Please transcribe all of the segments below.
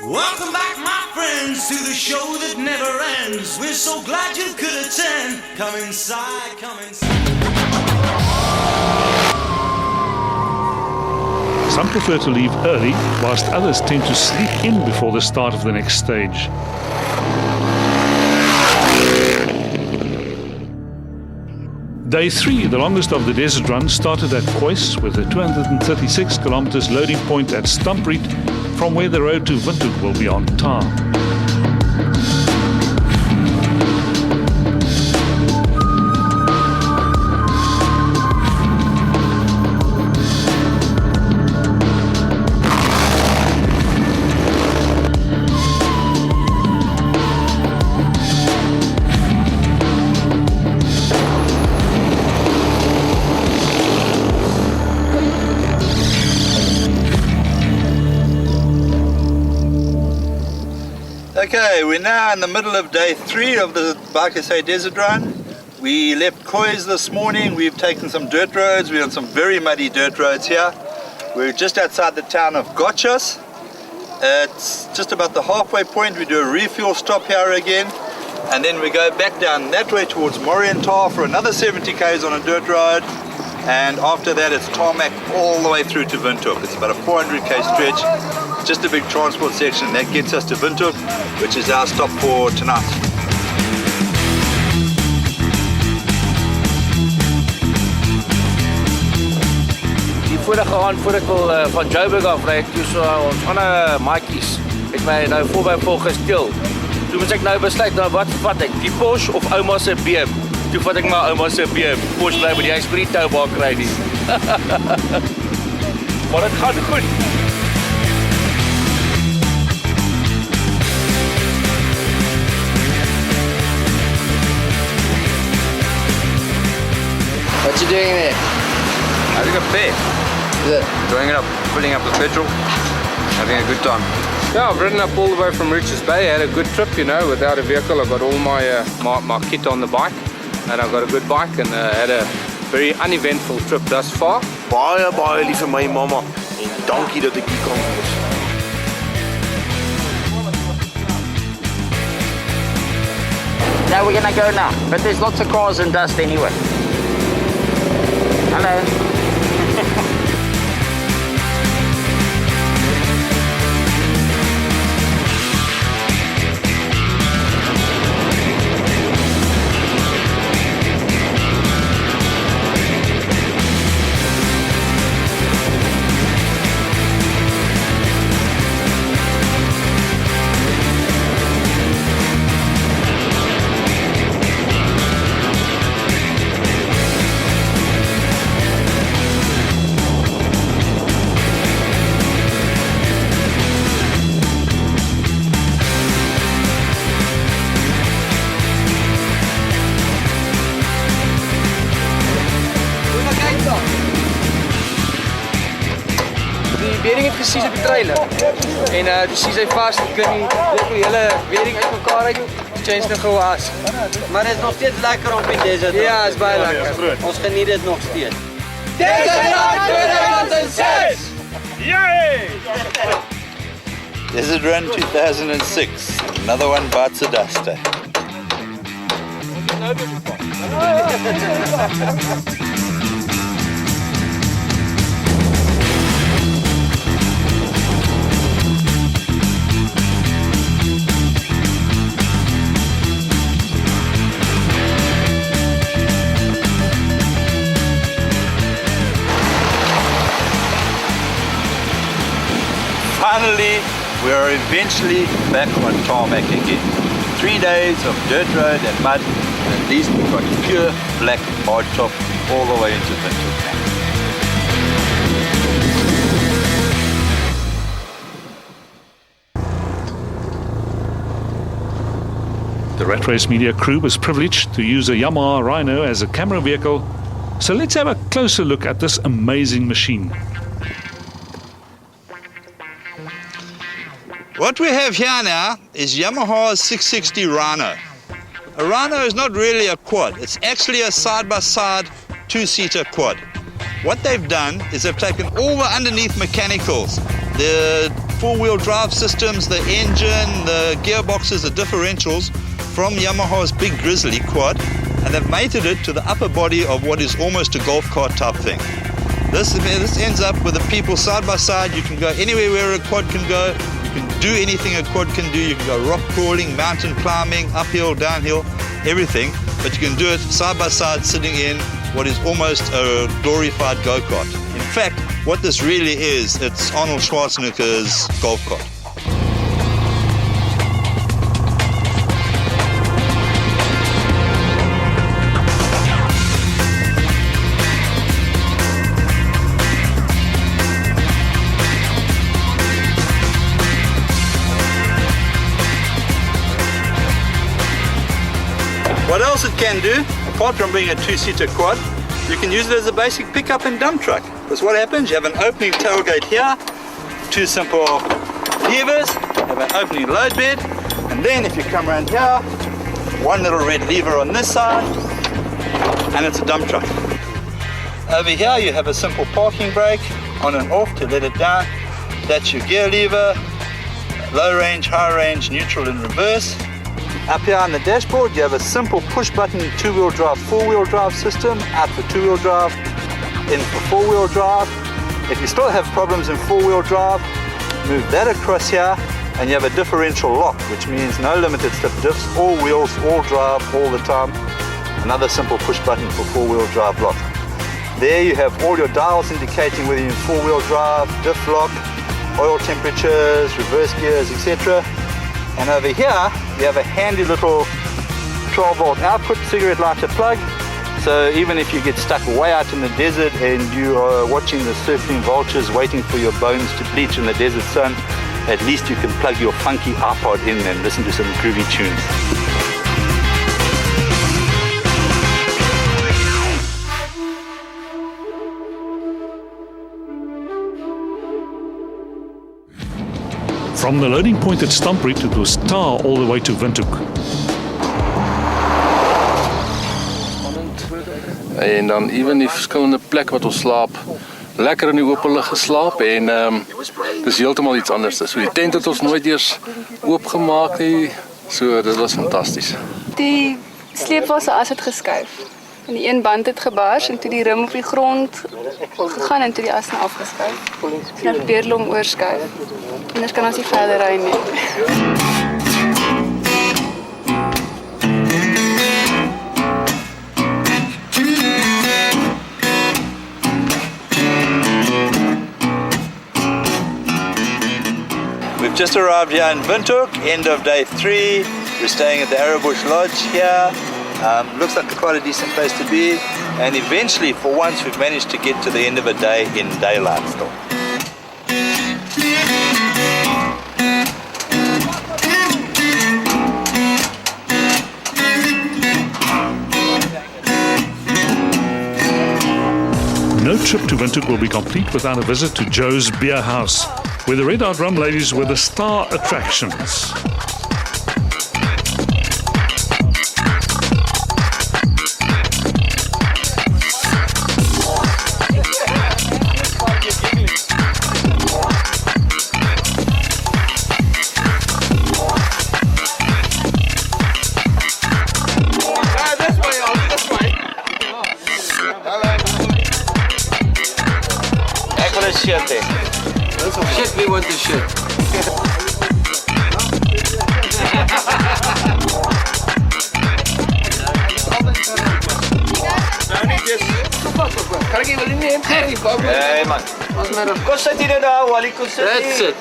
Welcome back, my friends, to the show that never ends. We're so glad you could attend. Come inside, come inside. Some prefer to leave early, whilst others tend to sleep in before the start of the next stage. Day 3, the longest of the desert run, started at Kois with a 236 kilometers loading point at Stumpriet, from where the road to Windhoek will be on tar. Okay, we're now in the middle of day 3 of the Bike SA Desert Run. We left Kois this morning. We've taken some dirt roads. We're on some very muddy dirt roads here. We're just outside the town of Gotchas. It's just about the halfway point. We do a refuel stop here again, and then we go back down that way towards Moriental for another 70 k's on a dirt road, and after that it's tarmac all the way through to Windhoek. It's about a 400 k stretch. Just a big transport section that gets us to Windhoek, which is our stop for tonight. Die vorige aand voor ek wil van Joburg afry, toe so ons ander maatjies het my nou voorby volgestil. Toe moet ek nou besluit, nou wat vat ek? Die Porsche of ouma se BM? Toe vat ek maar ouma se BM. Porsche bly by die huis by die toubak kry nie. Maar dit gaan goed. What you doing there? Having a beer. Is it? Doing it up, filling up the petrol, having a good time. Yeah, I've ridden up all the way from Richards Bay. Had a good trip, you know, without a vehicle. I got all my kit on the bike, and I got a good bike, and had a very uneventful trip thus far. Baie lief vir my mamma en dankie dat ek hier kan wees. Now we're gonna go now, but there's lots of cars and dust anyway. Hello. Die wering het gesies op die trailer. En toe sies hy vast, ek kan die hele wering uit mekaar uit. Die change nou gewaas. Maar het is nog steeds lekker op die desert. Ja, het is baie lekker. Ons geniet dit nog steeds. Desert Run 2006! Yay! Desert Run 2006. Another one bites the dust. Finally, we are eventually back on tarmac again. 3 days of dirt road and mud, and at least we've got pure black hardtop all the way into Windhoek. The Rat Race Media crew was privileged to use a Yamaha Rhino as a camera vehicle, so let's have a closer look at this amazing machine. What we have here now is Yamaha's 660 Rhino. A Rhino is not really a quad, it's actually a side-by-side two-seater quad. What they've done is they've taken all the underneath mechanicals The four-wheel drive systems, the engine, the gearboxes, the differentials from Yamaha's big Grizzly quad, and they've mated it to the upper body of what is almost a golf cart type thing. This ends up with the people side by side. You can go anywhere where a quad can go. You can do anything a quad can do. You can go rock crawling, mountain climbing, uphill, downhill, everything. But you can do it side by side sitting in what is almost a glorified go-kart. In fact, what this really is, it's Arnold Schwarzenegger's golf cart. What else it can do, apart from being a two-seater quad, you can use it as a basic pickup and dump truck. Because what happens, you have an opening tailgate here, two simple levers, you have an opening load bed, and then if you come around here, one little red lever on this side, and it's a dump truck. Over here you have a simple parking brake, on and off to let it down. That's your gear lever, low range, high range, neutral and reverse. Up here on the dashboard you have a simple push button two-wheel drive, four-wheel drive system, out for two-wheel drive, in for four-wheel drive. If you still have problems in four-wheel drive, move that across here and you have a differential lock, which means no limited slip diffs, all wheels, all drive, all the time. Another simple push button for four-wheel drive lock. There you have all your dials indicating whether you're in four-wheel drive, diff lock, oil temperatures, reverse gears, etc. And over here, you have a handy little 12-volt output cigarette lighter plug. So even if you get stuck way out in the desert and you are watching the circling vultures waiting for your bones to bleach in the desert sun, at least you can plug your funky iPod in and listen to some groovy tunes. From the loading point at Stampriet, it was tar all the way to Windhoek. En dan even die verskillende plek wat ons slaap. Lekker in die oop lug geslaap en dis heeltemal iets anders. So die tent het ons nooit eers oopgemaak nie. So dit was fantasties. Die sleepwa se as het geskuif. En die een band het gebars en toe die rim op die grond gegaan en toe die as nou afgeskuif. En nou probeer hulle hom oorskuif. Anders kan ons nie verder ry nie. We've just arrived here in Windhoek, end of day 3. We're staying at the Arrowbush Lodge here. Looks like quite a decent place to be. And eventually, for once, we've managed to get to the end of a day in daylight still. No trip to Windhoek will be complete without a visit to Joe's Beer House, where the Red Hot Rum Ladies were the star attractions. Shit, we want to shit. Kan ek jy wil nie neem? Hey man. Kom sit hier daar, Wally, kom sit hier. That's it.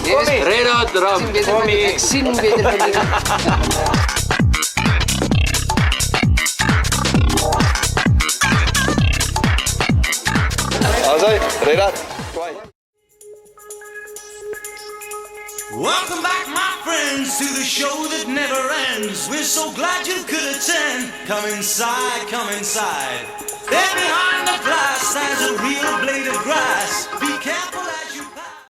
Yes, Red Hot Rum. Ek sien beter van die Red Hot. Welcome back, my friends, to the show that never ends. We're so glad you could attend. Come inside, come inside. There behind the glass stands a real blade of grass. Be careful.